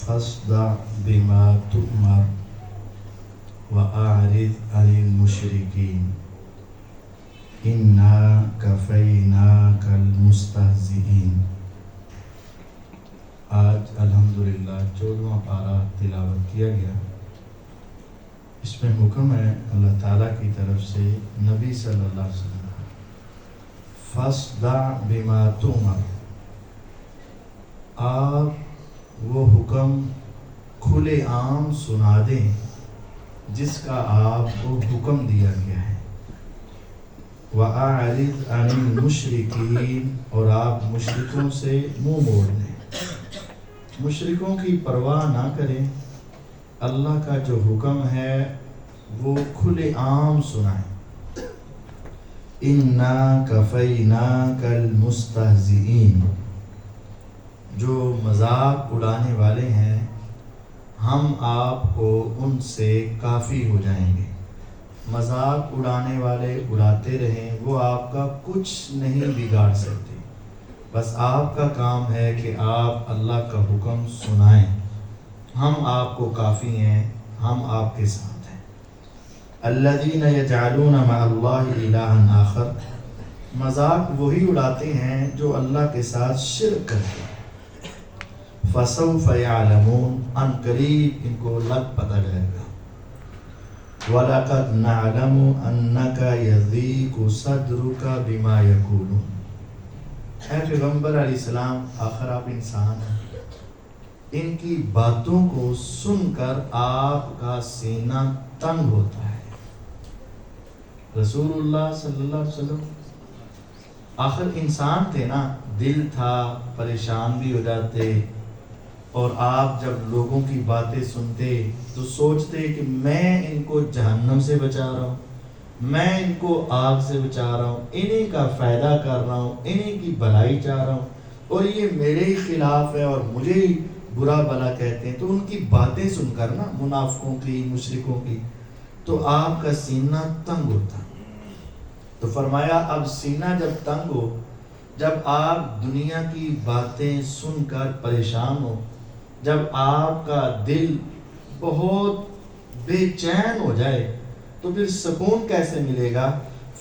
فاصدع بما تؤمر وأعرض عن المشركين إنا كفيناك المستهزئين۔ آج الحمدللہ 14واں پارہ تلاوت کیا گیا۔ اس میں حکم ہے اللہ تعالیٰ کی طرف سے نبی صلی اللہ علیہ وسلم، فاصدع بما تؤمر، آپ وہ حکم کھلے عام سنا دیں جس کا آپ کو حکم دیا گیا ہے۔ وَأَعْرِضْ عَنِ الْمُشْرِكِينَ، اور آپ مشرکوں سے منہ موڑ لیں، مشرکوں کی پرواہ نہ کریں، اللہ کا جو حکم ہے وہ کھلے عام سنائیں۔ اِنَّا كَفَيْنَاكَ الْمُسْتَهْزِئِينَ، جو مذاق اڑانے والے ہیں ہم آپ کو ان سے کافی ہو جائیں گے۔ مذاق اڑانے والے اڑاتے رہیں، وہ آپ کا کچھ نہیں بگاڑ سکتے، بس آپ کا کام ہے کہ آپ اللہ کا حکم سنائیں، ہم آپ کو کافی ہیں، ہم آپ کے ساتھ ہیں۔ الذین یجعلون مع اللہ الہا آخر، مذاق وہی اڑاتے ہیں جو اللہ کے ساتھ شرک کرتے ہیں۔ فسوف یعلمون، ان قریب ان کو لگ پتہ جائے گا۔ وَلَقَدْ نَعْلَمُ أَنَّكَ يَضِيقُ صَدْرُكَ بِمَا يَقُولُونَ، اے پیغمبر علیہ السلام، آخر آپ انسان ہیں، ان کی باتوں کو سن کر آپ کا سینہ تنگ ہوتا ہے۔ رسول اللہ صلی اللہ علیہ وسلم آخر انسان تھے نا، دل تھا، پریشان بھی ہو جاتے، اور آپ جب لوگوں کی باتیں سنتے تو سوچتے کہ میں ان کو جہنم سے بچا رہا ہوں، میں ان کو آگ سے بچا رہا ہوں، انہیں کا فائدہ کر رہا ہوں، انہیں کی بھلائی چاہ رہا ہوں، اور یہ میرے ہی خلاف ہے اور مجھے ہی برا بھلا کہتے ہیں۔ تو ان کی باتیں سن کر نا، منافقوں کی، مشرکوں کی، تو آپ کا سینہ تنگ ہوتا۔ تو فرمایا اب سینہ جب تنگ ہو، جب آپ دنیا کی باتیں سن کر پریشان ہو، جب آپ کا دل بہت بے چین ہو جائے، تو پھر سکون کیسے ملے گا؟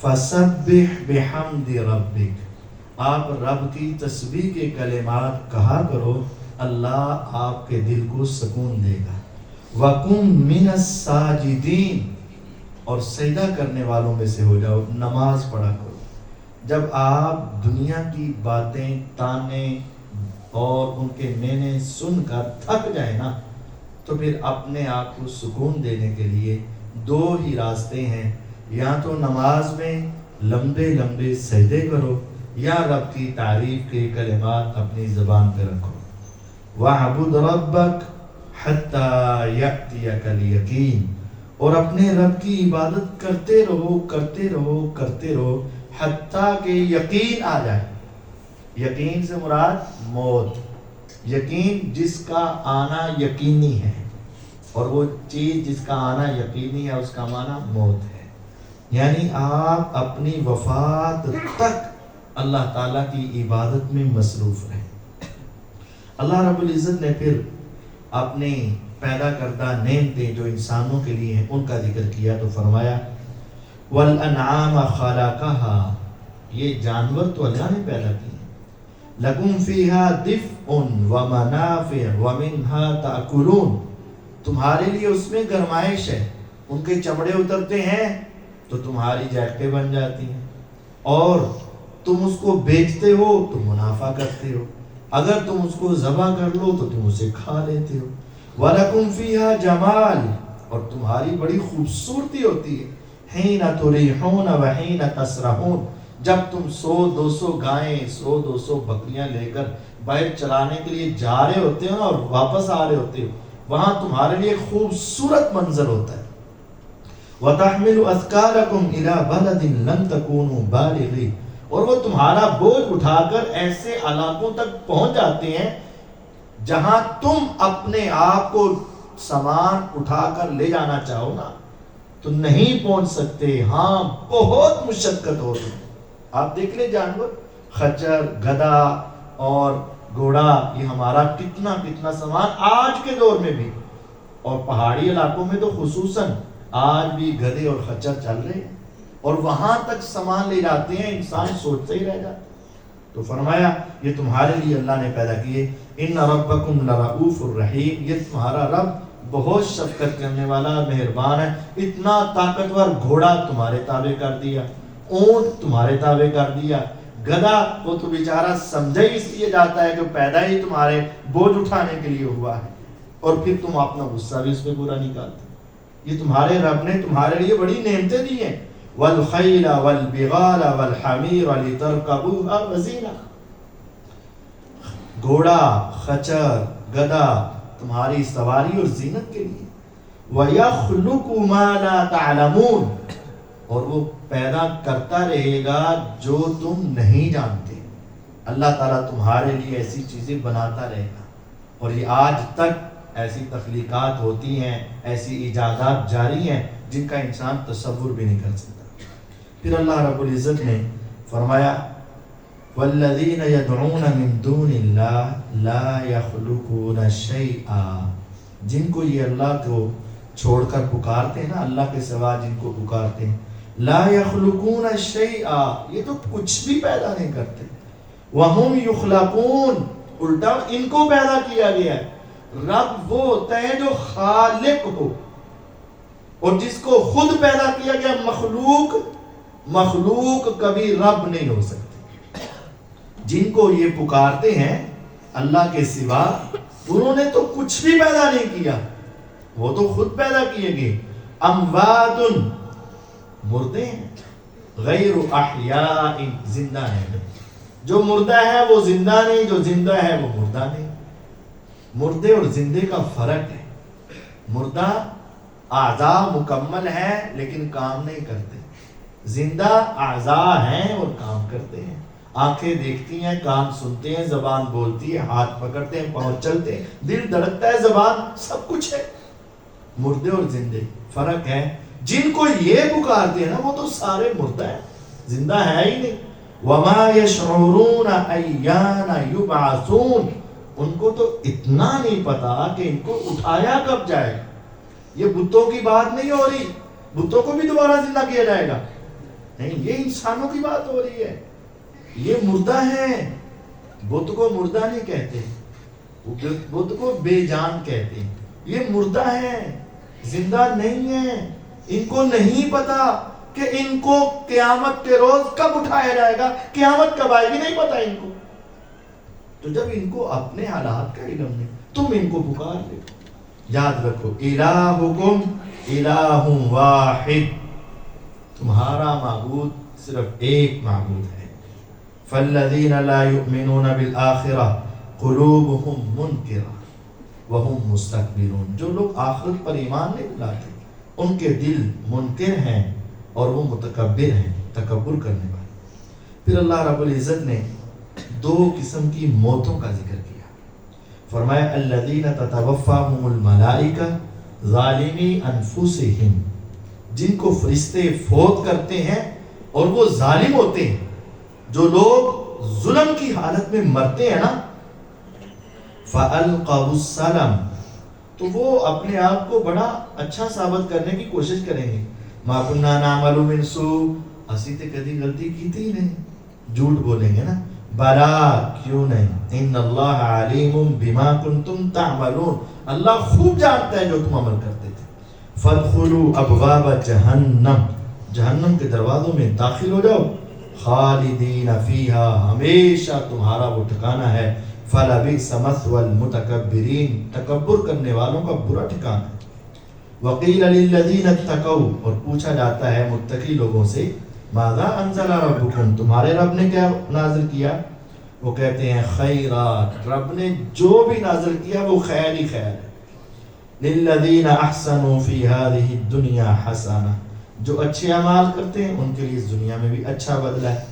فَسَبِّحْ بِحَمْدِ رَبِّكَ، آپ رب کی تسبیح کے کلمات کہا کرو، اللہ آپ کے دل کو سکون دے گا۔ وَقُمْ مِنَ السَّاجِدِينَ، اور سجدہ کرنے والوں میں سے ہو جاؤ، نماز پڑھا کرو۔ جب آپ دنیا کی باتیں، تانے اور ان کے مینے سن کر تھک جائیں نا، تو پھر اپنے آپ کو سکون دینے کے لیے دو ہی راستے ہیں، یا تو نماز میں لمبے لمبے سجدے کرو، یا رب کی تعریف کے کلمات اپنی زبان پہ رکھو۔ وَاعْبُدْ رَبَّكَ حَتَّى يَأْتِيَكَ الْيَقِينُ، اور اپنے رب کی عبادت کرتے رہو، کرتے رہو، کرتے رہو، حتیٰ کہ یقین آ جائے۔ یقین سے مراد موت، یقین جس کا آنا یقینی ہے، اور وہ چیز جس کا آنا یقینی ہے اس کا معنی موت ہے۔ یعنی آپ اپنی وفات تک اللہ تعالیٰ کی عبادت میں مصروف رہیں۔ اللہ رب العزت نے پھر اپنی پیدا کردہ نعمتیں جو انسانوں کے لیے ہیں ان کا ذکر کیا، تو فرمایا وَالْأَنْعَامَ خَلَقَهَا، یہ جانور تو اللہ نے پیدا کی، لَكُمْ فِيهَا دِفْءٌ وَمَنَافِعُ وَمِنْهَا تَأْكُلُونَ، تمہارے لیے اس میں گرمائش ہے، ان کے چمڑے اترتے ہیں تو تمہاری جیکٹیں بن جاتی ہیں، اور تم اس کو بیچتے ہو تو منافع کرتے ہو، اگر تم اس کو ذبح کر لو تو تم اسے کھا لیتے ہو۔ وَلَكُمْ فِيهَا جَمَالٌ، اور تمہاری بڑی خوبصورتی ہوتی ہے، حِينَ تُرِيحُونَ وَحِينَ تَسْرَحُونَ، جب تم 100-200 گائیں، 100-200 بکریاں لے کر باہر چلانے کے لیے جا رہے ہوتے ہو اور واپس آ رہے ہوتے ہو، وہاں تمہارے لیے خوبصورت منظر ہوتا ہے۔ وَتَحْمِلُ أَثْقَالَكُمْ إِلَى بَلَدٍ لَمْ تَكُونُوا بَالِغِيهِ، اور وہ تمہارا بوجھ اٹھا کر ایسے علاقوں تک پہنچ جاتے ہیں جہاں تم اپنے آپ کو سامان اٹھا کر لے جانا چاہو نا تو نہیں پہنچ سکتے، ہاں بہت مشقت ہوتی ہے۔ آپ دیکھ لیں جانور، خچر، گدھا اور گھوڑا، یہ ہمارا کتنا کتنا سامان آج کے دور میں بھی، اور پہاڑی علاقوں میں تو خصوصاً آج بھی گدھے اور خچر چل رہے ہیں، اور وہاں تک سامان لے جاتے ہیں، انسان سوچتے ہی رہ جاتا ہے۔ تو فرمایا یہ تمہارے لیے اللہ نے پیدا کیے، ان ربکم لرؤوف الرحیم، یہ تمہارا رب بہت شفقت کرنے والا مہربان ہے۔ اتنا طاقتور گھوڑا تمہارے تابع کر دیا، اونٹ تمہارے تابع کر دیا، گدھا وہ تو بیچارہ سمجھا ہی اس لیے جاتا ہے کہ پیدا ہی تمہارے بوجھ اٹھانے کے لیے ہوا ہے، اور پھر تم اپنا غصہ بھی اس پہ پورا نکالتے۔ یہ تمہارے رب نے تمہارے لیے بڑی نعمتیں دی ہیں، والخیل والبغال والحمیر لترکبوها وزینہ، گھوڑا، خچر، گدھا تمہاری سواری اور زینت کے لیے، وَيَخْلُقُ مَا لَا تَعْلَمُونَ، اور وہ پیدا کرتا رہے گا جو تم نہیں جانتے۔ اللہ تعالیٰ تمہارے لیے ایسی چیزیں بناتا رہے گا، اور یہ آج تک ایسی تخلیقات ہوتی ہیں، ایسی ایجادات جاری ہیں جن کا انسان تصور بھی نہیں کر سکتا۔ پھر اللہ رب العزت نے فرمایا والذین یدعون من دون اللہ لا یخلقون شیئا، جن کو یہ اللہ کو چھوڑ کر پکارتے ہیں نا، اللہ کے سوا جن کو پکارتے ہیں، لا یخلقون شیئا، یہ تو کچھ بھی پیدا نہیں کرتے، وہم یخلقون، الٹا ان کو پیدا کیا گیا ہے۔ رب وہ ہوتا ہے جو خالق ہو، اور جس کو خود پیدا کیا گیا مخلوق کبھی رب نہیں ہو سکتی۔ جن کو یہ پکارتے ہیں اللہ کے سوا، انہوں نے تو کچھ بھی پیدا نہیں کیا، وہ تو خود پیدا کیے گئے۔ اموات، مردے ہیں، غیر احیاء، زندہ ہیں۔ جو مردہ ہے وہ زندہ نہیں، جو زندہ ہے وہ مردہ نہیں۔ مردے اور زندے کا فرق ہے، مردہ اعضاء مکمل ہے لیکن کام نہیں کرتے، زندہ اعضاء ہیں اور کام کرتے ہیں، آنکھیں دیکھتی ہیں، کان سنتے ہیں، زبان بولتی ہے، ہاتھ پکڑتے ہیں، پاؤں چلتے ہیں، دل دھڑکتا ہے، زبان، سب کچھ ہے۔ مردے اور زندے فرق ہے۔ جن کو یہ پکارتے ہیں نا وہ تو سارے مردہ ہیں، زندہ ہے ہی نہیں۔ وما یشعرون ایان یبعثون، ان کو تو اتنا نہیں پتا کہ ان کو اٹھایا کب جائے گا۔ یہ بتوں کی بات نہیں ہو رہی، بتوں کو بھی دوبارہ زندہ کیا جائے گا، نہیں، یہ انسانوں کی بات ہو رہی ہے۔ یہ مردہ ہیں، بت کو مردہ نہیں کہتے، بت کو بے جان کہتے ہیں۔ یہ مردہ ہیں، زندہ نہیں ہیں، ان کو نہیں پتا کہ ان کو قیامت کے روز کب اٹھایا جائے گا، قیامت کب آئے گی نہیں پتا ان کو۔ تو جب ان کو اپنے حالات کا علم نہیں، تم ان کو پکار لے۔ یاد رکھو الہکم الہ واحد، تمہارا معبود صرف ایک معبود ہے۔ فالذین لا یؤمنون بالآخرہ قلوبہم منکرہ وہم مستکبرون، جو لوگ آخرت پر ایمان نہیں لاتے ان کے دل منکر ہیں اور وہ متکبر ہیں، تکبر کرنے والے۔ پھر اللہ رب العزت نے دو قسم کی موتوں کا ذکر کیا، فرمایا الذین تتوفاہم الملائکہ ظالمی انفسہم، جن کو فرشتے فوت کرتے ہیں اور وہ ظالم ہوتے ہیں۔ جو لوگ ظلم کی حالت میں مرتے ہیں نا، فَأَلْقَوُا السَّلَمَ، تو وہ اپنے آپ کو بڑا اچھا ثابت کرنے کی کوشش کریں گے۔ مَا كُنَّا نَعْمَلُ مِنْ سُوءٍ، اسی تے کدی غلطی کی تھی نہیں، جھوٹ بولیں گے نا، بلا کیوں نہیں، ان اللہ علیم بما کنتم تعملون، اللہ خوب جانتا ہے جو تم عمل کرتے تھے۔ فادخلوا ابواب جہنم، جہنم کے دروازوں میں داخل ہو جاؤ، خالدین فیہا، ہمیشہ تمہارا وہ ٹھکانہ ہے، فلبئس مثوى المتکبرین، تکبر کرنے والوں کا برا ٹھکانہ ہے۔ وقیل للذین اتقوا، اور پوچھا جاتا ہے متقی لوگوں سے، ماذا انزل ربکم، تمہارے رب نے کیا نازل کیا؟ وہ کہتے ہیں خیرات، رب نے جو بھی نازل کیا وہ خیر ہی خیر ہے۔ للذین احسنوا فی ہذہ الدنیا حسنہ، جو اچھے اعمال کرتے ہیں ان کے لیے اس دنیا میں بھی اچھا بدلہ ہے،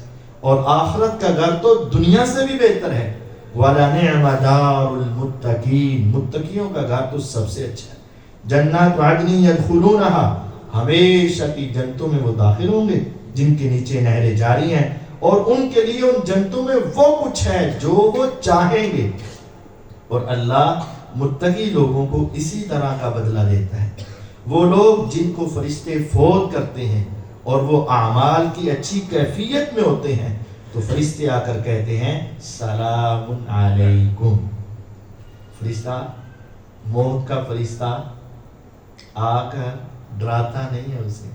اور آخرت کا گھر تو دنیا سے بھی بہتر ہے۔ وَلَنِعْمَ دَارُ الْمُتَّقِينَ، متقیوں کا گھر تو سب سے اچھا ہے۔ جنات عدن یدخلونہا، ہمیشہ کی جنتوں میں وہ داخل ہوں گے جن کے نیچے نہریں جاری ہیں، اور ان کے لیے ان جنتوں میں وہ کچھ ہے جو وہ چاہیں گے، اور اللہ متقی لوگوں کو اسی طرح کا بدلہ دیتا ہے۔ وہ لوگ جن کو فرشتے فوت کرتے ہیں اور وہ اعمال کی اچھی کیفیت میں ہوتے ہیں تو فرشتے آ کر کہتے ہیں سلام علیکم۔ فرشتہ، موت کا فرشتہ آ کر ڈراتا نہیں ہے اسے،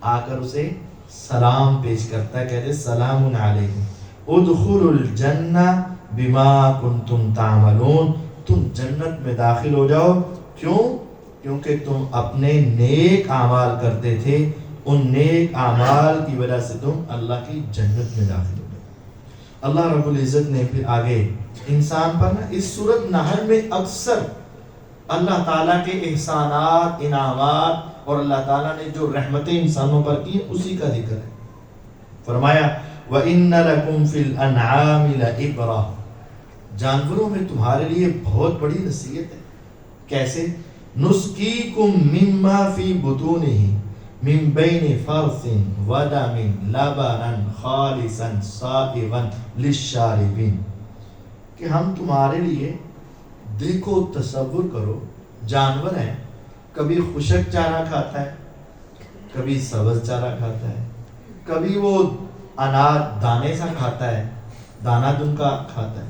آ کر اسے سلام پیش کرتا ہے، کہتے سلام علیکم ادخلوا الجنہ بما کنتم تعملون، تم جنت میں داخل ہو جاؤ۔ کیوں؟ کیونکہ تم اپنے نیک اعمال کرتے تھے، ان نیک اعمال کی وجہ سے تم اللہ کی جنت میں داخل ہو گئے۔ اللہ رب العزت نے پھر آگے انسان پر اس سورۃ نحل میں اکثر اللہ تعالیٰ کے احسانات، انعامات اور اللہ تعالیٰ نے جو رحمتیں انسانوں پر کی اسی کا ذکر ہے۔ فرمایا وَإِنَّ لَكُمْ فِي الْأَنْعَامِ لَعِبْرَةً، جانوروں میں تمہارے لیے بہت بڑی نصیحت ہے۔ کیسے؟ نُسْقِيكُم مِّمَّا فِي بُطُونِهِ مِن بَيْنِ فَرْثٍ وَدَمٍ لَبَنًا خَالِصًا سَائِغًا لِلشَّارِبِينَ، کہ ہم تمہارے لیے، دیکھو تصور کرو، جانور ہیں، کبھی خشک چارہ کھاتا ہے، کبھی سبز چارہ کھاتا ہے، کبھی وہ اناج دانے سا کھاتا ہے، دانہ دن کا کھاتا ہے،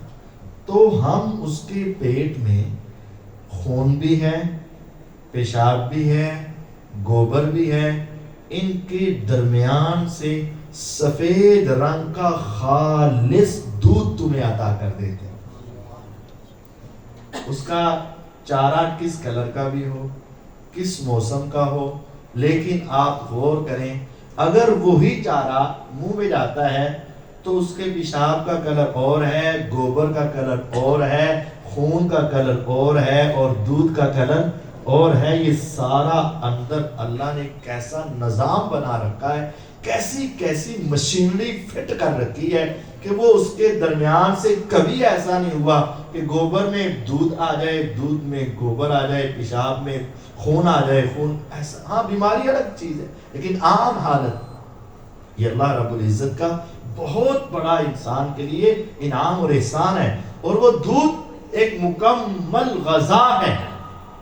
تو ہم اس کے پیٹ میں خون بھی ہے، پیشاب بھی ہے، گوبر بھی ہے، ان کے درمیان سے سفید رنگ کا خالص دودھ تمہیں عطا کر دیتے ہیں۔ اس کا چارہ کس کلر کا بھی ہو، کس موسم کا ہو، لیکن آپ غور کریں اگر وہی چارہ منہ میں جاتا ہے تو اس کے پیشاب کا کلر اور ہے، گوبر کا کلر اور ہے، خون کا کلر اور ہے، اور دودھ کا کلر اور ہے۔ یہ سارا اندر اللہ نے کیسا نظام بنا رکھا ہے، کیسی کیسی مشینری فٹ کر رکھی ہے کہ وہ اس کے درمیان سے کبھی ایسا نہیں ہوا کہ گوبر میں دودھ آ جائے، دودھ میں گوبر آ جائے، پیشاب میں خون آ جائے، خون ایسا۔ ہاں بیماری الگ چیز ہے، لیکن عام حالت یہ اللہ رب العزت کا بہت بڑا انسان کے لیے انعام اور احسان ہے۔ اور وہ دودھ ایک مکمل غذا ہے،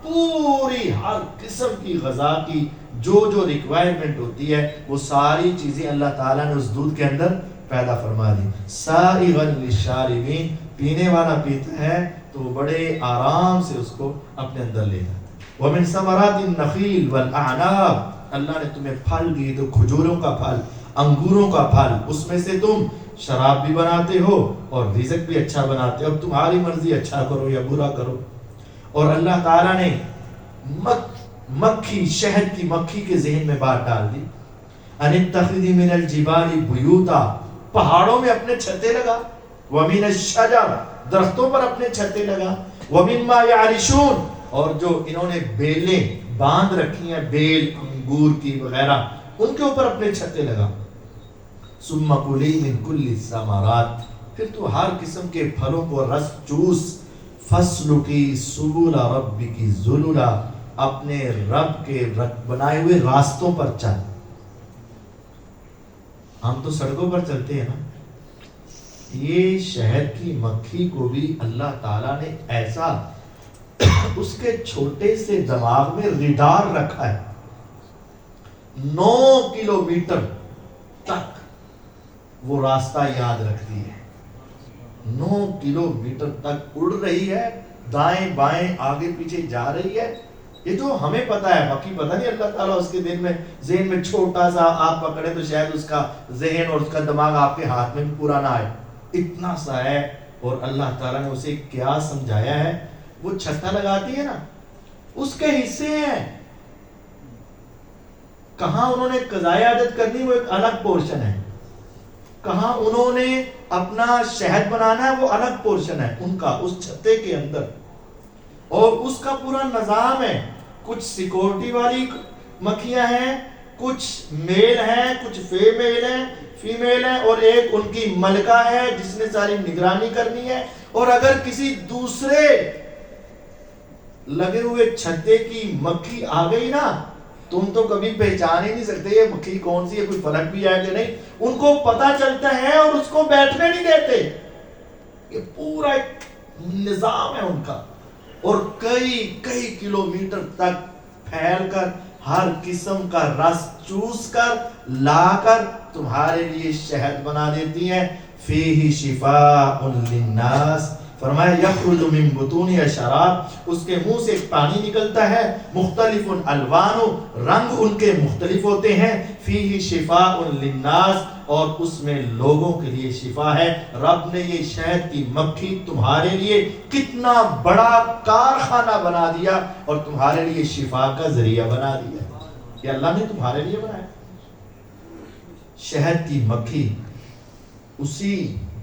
پوری ہر قسم کی غذا کی جو ریکوائرمنٹ ہوتی ہے وہ ساری چیزیں اللہ تعالیٰ نے اس دودھ کے اندر پیدا فرما دی۔ سائغا للشاربین، پینے والا پیتا ہے تو وہ بڑے آرام سے اس کو اپنے اندر لے جاتا ہے۔ وَمِن ثَمَرَاتِ النَّخِيلِ وَالْأَعْنَابِ، اللہ نے تمہیں پھل دیے تو کھجوروں کا پھل، انگوروں کا پھل، اس میں سے تم شراب بھی بناتے ہو اور رزق بھی اچھا بناتے ہو، اب تمہاری مرضی اچھا کرو یا برا کرو۔ اور اللہ تعالیٰ نے مکھی، شہد کی مکھی کے ذہن میں بات ڈال دی، ان اتخذی من الجبال بیوتا، پہاڑوں میں اپنے چھتے لگا، ومن الشجر، درختوں پر اپنے چھتے لگا، ومما یعرشون، اور جو انہوں نے بیلیں باندھ رکھی ہیں، بیل انگور کی وغیرہ، ان کے اوپر اپنے چھتے لگا۔ ثم کلی من کل الثمرات، پھر تو ہر قسم کے پھلوں کو رس چوس، فسلکی سبل ربک ذللا، اپنے رب کے بنائے ہوئے راستوں پر چل۔ ہم تو سڑکوں پر چلتے ہیں نا، یہ شہد کی مکھی کو بھی اللہ تعالیٰ نے ایسا اس کے چھوٹے سے دماغ میں ریڈار رکھا ہے، 9 کلومیٹر تک وہ راستہ یاد رکھتی ہے، 9 کلومیٹر تک اڑ رہی ہے، دائیں بائیں آگے پیچھے جا رہی ہے۔ یہ جو ہمیں پتا ہے، باقی پتہ نہیں اللہ تعالیٰ اس کے ذہن میں چھوٹا سا آپ پکڑے تو شاید اس کا ذہن اور اس کا دماغ آپ کے ہاتھ میں بھی پورا نہ آئے، اتنا سا ہے۔ اور اللہ تعالیٰ نے اسے کیا سمجھایا ہے، وہ چھتا لگاتی ہے نا، اس کے حصے ہیں، کہاں انہوں نے قضائے عادت کرنی وہ ایک الگ پورشن ہے، کہاں انہوں نے اپنا شہد بنانا ہے وہ الگ پورشن ہے ان کا، اس چھتے کے اندر، اور اس کا پورا نظام ہے۔ کچھ سیکورٹی والی مکھیاں ہیں، کچھ میل ہیں، کچھ فیمیل ہیں، اور ایک ان کی ملکہ ہے جس نے ساری نگرانی کرنی ہے۔ اور اگر کسی دوسرے لگے ہوئے چھتے کی مکھی آ گئی نا تم تو کبھی پہچان ہی نہیں سکتے یہ مکھی کون سی ہے، کوئی فرق بھی ہے کہ نہیں، ان کو پتا چلتا ہے اور اس کو بیٹھنے نہیں دیتے. یہ پورا ایک نظام ہے ان کا، اور کئی کلومیٹر تک پھیل کر ہر قسم کا رس چوس کر لا کر تمہارے لیے شہد بنا دیتی ہیں. فیہ شفاء للناس، فرمایا یخرج من بطونها شراب، اس کے منہ سے ایک پانی نکلتا ہے، مختلف الوان، رنگ ان کے مختلف ہوتے ہیں. فیہ شفاء للناس، اور اس میں لوگوں کے لیے شفا ہے. رب نے یہ شہد کی مکھی تمہارے لیے کتنا بڑا کارخانہ بنا دیا اور تمہارے لیے شفا کا ذریعہ بنا دیا. یہ اللہ نے تمہارے لیے بنایا. شہد کی مکھی اسی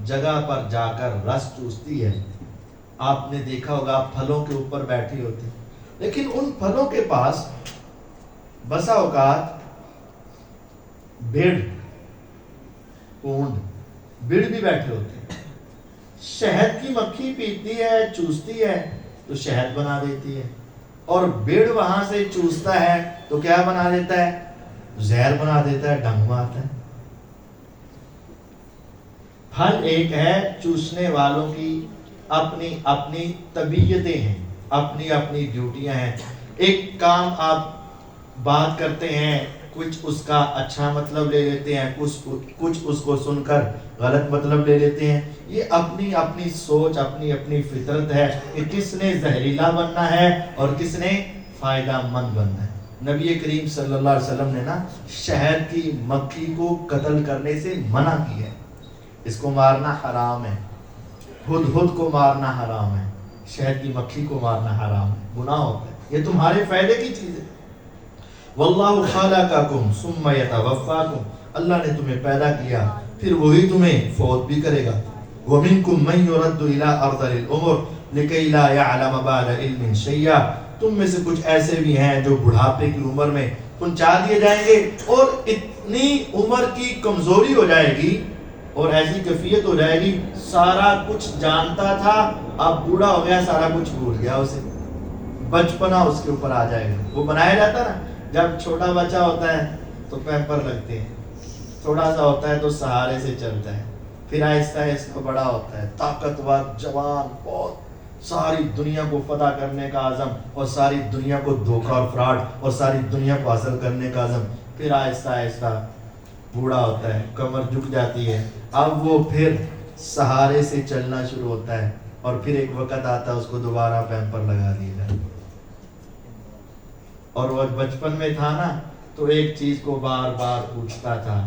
جگہ پر جا کر رس چوستی ہے. آپ نے دیکھا ہوگا پھلوں کے اوپر بیٹھی ہوتی، لیکن ان پھلوں کے پاس بسا اوقات بھیڑ بھی بیٹھے ہوتے ہیں. شہد کی مکھی پیتی ہے، چوستی ہے تو شہد بنا دیتی ہے، اور بھیڑ وہاں سے چوستا ہے تو کیا بنا دیتا ہے؟ زہر بنا دیتا ہے، ڈنگ مارتا ہے. پھل ایک ہے، چوسنے والوں کی اپنی اپنی طبیعتیں ہیں، اپنی اپنی ڈیوٹیاں ہیں. ایک کام آپ بات کرتے ہیں، کچھ اس کا اچھا مطلب لے لیتے ہیں، کچھ اس کو سن کر غلط مطلب لے لیتے ہیں. یہ اپنی اپنی سوچ، اپنی اپنی فطرت ہے کہ کس نے زہریلا بننا ہے اور کس نے فائدہ مند بننا ہے. نبی کریم صلی اللہ علیہ وسلم نے نا شہد کی مکھی کو قتل کرنے سے منع کیا ہے. اس کو مارنا حرام ہے، ہدہد کو مارنا حرام ہے، شہد کی مکھی کو مارنا حرام ہے، گناہ ہوتا ہے. یہ تمہارے فائدے کی چیز ہے. واللہ خلقکم ثم یتوفاکم، اللہ نے تمہیں پیدا کیا پھر وہی تمہیں فوت بھی کرے گا. ومنکم من یرد الی ارذل العمر لکی لا یعلم بعد علم شیئا، تم میں سے کچھ ایسے بھی ہیں جو بڑھاپے کی عمر میں پہنچا دیے جائیں گے اور اتنی عمر کی کمزوری ہو جائے گی اور ایسی کیفیت ہو جائے گی، سارا کچھ جانتا تھا اب بوڑھا ہو گیا، سارا کچھ بھول گیا، اسے بچپنا اس کے اوپر آ جائے گا. وہ بنایا جاتا نا، جب چھوٹا بچہ ہوتا ہے تو پیمپر لگتے ہیں، تھوڑا سا ہوتا ہے تو سہارے سے چلتا ہے، پھر آہستہ آہستہ بڑا ہوتا ہے، طاقتور جوان، بہت ساری دنیا کو فتح کرنے کا عزم اور ساری دنیا کو دھوکہ اور فراڈ اور ساری دنیا کو حاصل کرنے کا عزم. پھر آہستہ آہستہ بوڑھا ہوتا ہے، کمر جھک جاتی ہے، اب وہ پھر سہارے سے چلنا شروع ہوتا ہے، اور پھر ایک وقت آتا ہے اس کو دوبارہ پیمپر لگا دیا جائے. اور وہ بچپن میں تھا نا تو ایک چیز کو بار بار پوچھتا تھا،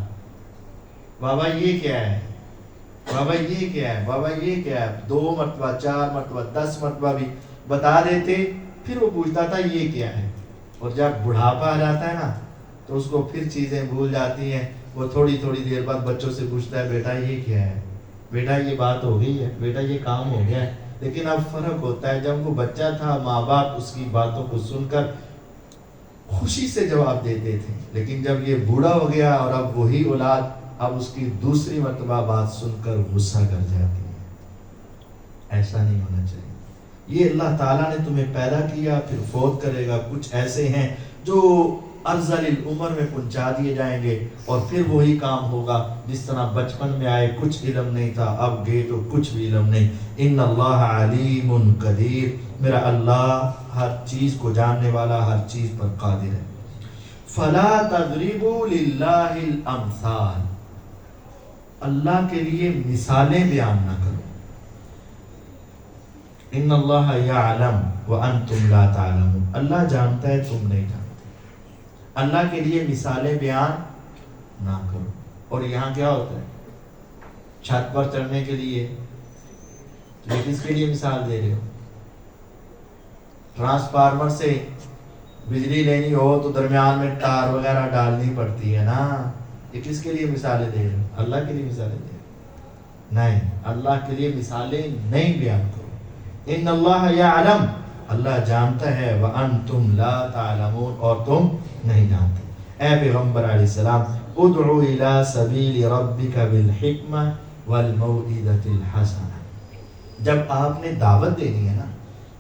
بابا یہ کیا ہے، بابا یہ کیا ہے، بابا یہ کیا ہے. 2 مرتبہ 4 مرتبہ 10 مرتبہ بھی بتا دیتے، پھر وہ پوچھتا تھا یہ کیا ہے. اور جب بڑھاپا آ جاتا ہے نا تو اس کو پھر چیزیں بھول جاتی ہیں. وہ تھوڑی دیر بعد بچوں سے پوچھتا ہے، بیٹا یہ کیا ہے، بیٹا یہ بات ہو گئی ہے، بیٹا یہ کام ہو گیا ہے. لیکن اب فرق ہوتا ہے، جب وہ بچہ تھا ماں باپ اس کی باتوں کو سن کر خوشی سے جواب دیتے تھے، لیکن جب یہ بوڑھا ہو گیا اور اب وہی اولاد اب اس کی دوسری مرتبہ بات سن کر غصہ کر جاتی ہے. ایسا نہیں ہونا چاہیے. یہ اللہ تعالیٰ نے تمہیں پیدا کیا پھر فوت کرے گا. کچھ ایسے ہیں جو ارذل العمر میں پہنچا دیے جائیں گے اور پھر وہی کام ہوگا جس طرح بچپن میں آئے کچھ علم نہیں تھا، اب گئے تو کچھ بھی علم نہیں. ان اللہ علیم قدیر، میرا اللہ ہر چیز کو جاننے والا، ہر چیز پر قادر ہے. فلا تضربوا للہ الامثال، اللہ کے لیے مثالیں بیان نہ کرو. ان اللہ یعلم وانتم لا تعلمون، اللہ جانتا ہے تم نہیں جانتے. اللہ کے لیے مثالیں بیان نہ کرو. اور یہاں کیا ہوتا ہے، چھت پر چڑھنے کے لیے یہ کس کے لیے مثال دے رہے ہو؟ ٹرانسفارمر سے بجلی لینی ہو تو درمیان میں تار وغیرہ ڈالنی پڑتی ہے نا. یہ کس کے لیے مثالیں دے رہے ہو؟ اللہ کے لیے مثالیں دے رہے ہو؟ نہیں، اللہ کے لیے مثالیں نہیں بیان کرو. ان اللہ یعلم، اللہ جانتا ہے، وانتم لا تعلمون، اور تم نہیں جانتے. اے پیغمبر علیہ السلام، ادعو الی سبیل ربک بالحکمہ والموعظۃ الحسنہ، جب آپ نے دعوت دینی ہے نا،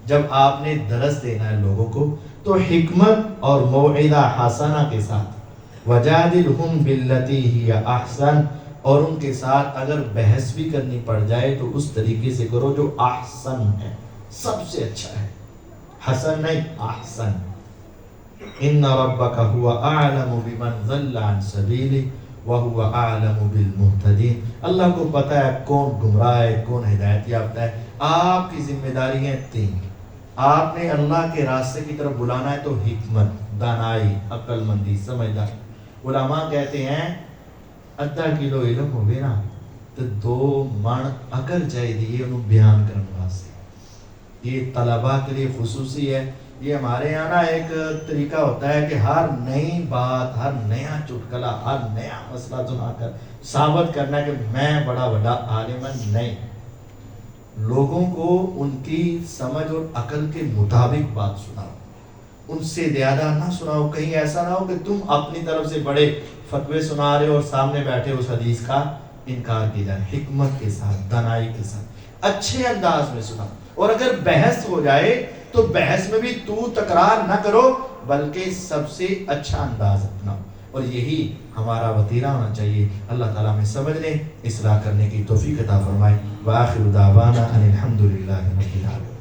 جب آپ نے درس دینا ہے لوگوں کو، تو حکمت اور موعظہ حسنہ کے ساتھ، وجادلہم باللتی ہی احسن، اور ان کے ساتھ اگر بحث بھی کرنی پڑ جائے تو اس طریقے سے کرو جو احسن ہے، سب سے اچھا ہے، حسن نہیں احسن۔ ان ربک هو اعلم بمن ضل عن سبیلہ وهو اعلم بالمہتدین، اللہ کو پتہ ہے کون گمراہ ہے کون ہدایت یافتہ ہے۔ آپ کی ذمہ داری ہے تین، آپ نے اللہ کے راستے کی طرف بلانا ہے تو حکمت، دانائی، عقل مندی، سمجھدار۔ علماء کہتے ہیں ادھا کلو علم ہوگی نا تو 2 من عقل چاہیے انہوں بیان کرنے واسطے۔ یہ طلباء کے لیے خصوصی ہے۔ یہ ہمارے یہاں نا ایک طریقہ ہوتا ہے کہ ہر نئی بات، ہر نیا چٹکلا، ہر نیا مسئلہ سنا کر ثابت کرنا کہ میں بڑا بڑا عالم نہیں۔ لوگوں کو ان کی سمجھ اور عقل کے مطابق بات سناؤ، ان سے زیادہ نہ سناؤ۔ کہیں ایسا نہ ہو کہ تم اپنی طرف سے بڑے فتوے سنا رہے ہو اور سامنے بیٹھے اس حدیث کا انکار کیا جائے۔ حکمت کے ساتھ، دانائی کے ساتھ، اچھے انداز میں سناؤ۔ اور اگر بحث ہو جائے تو بحث میں بھی تو تکرار نہ کرو بلکہ سب سے اچھا انداز اپناؤ، اور یہی ہمارا وتیرہ ہونا چاہیے۔ اللہ تعالیٰ ہمیں سمجھنے، اصلاح کرنے کی توفیق عطا فرمائے۔ وآخر دعوانا ان الحمد للہ رب العالمین۔